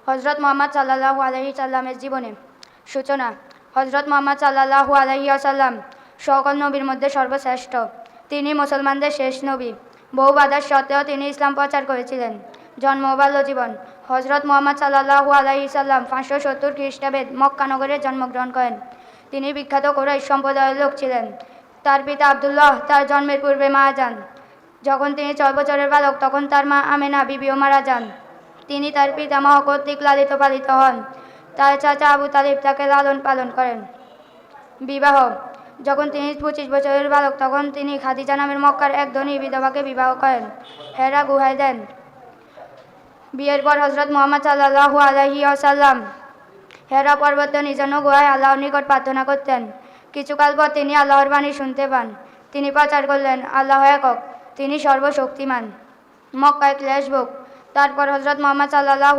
হযরত মুহাম্মদ সাল্লাল্লাহু আলাইহি সাল্লামের জীবনী। সূচনা। হযরত মুহাম্মদ সাল্লাল্লাহু আলাইহি ওয়াসাল্লাম সকল নবীর মধ্যে সর্বশ্রেষ্ঠ। তিনি মুসলমানদের শেষ নবী। বহু বাধার সত্ত্বেও তিনি ইসলাম প্রচার করেছিলেন। জন্ম ও বাল্যজীবন। হযরত মুহাম্মদ সাল্লাল্লাহু আলাইহি সাল্লাম 570 খ্রিস্টাব্দে মক্কা নগরে জন্মগ্রহণ করেন। তিনি বিখ্যাত কুরাইশ সম্প্রদায়ের লোক ছিলেন। তার পিতা আব্দুল্লাহ তার জন্মের পূর্বে মারা যান। যখন তিনি 6 বছরের বালক তখন তার মা আমেনা বিবিও মারা যান। তিনি তার পিতামহ কর্তৃক লালিত পালিত হন। তার চাচা আবু তালিব তাকে লালন পালন করেন। বিবাহ। যখন তিনি 25 বছরের বালক তখন তিনি খাদিজা নামের মক্কার এক ধনী বিধবাকে বিবাহ করেন। হেরা গুহায় দেন। বিয়ের পর হযরত মুহাম্মদ সাল্লাল্লাহু আলাইহি ওয়াসাল্লাম হেরা পর্বতে নিজানো গুহায় আল্লাহর নিকট প্রার্থনা করতেন। কিছুকাল পর তিনি আল্লাহর বাণী শুনতে পান। তিনি প্রচার করলেন, আল্লাহ একক, তিনি সর্বশক্তিমান। মক্কায় ক্লেশ ভোগ। তারপর হযরত মুহাম্মদ সাল্লাল্লাহু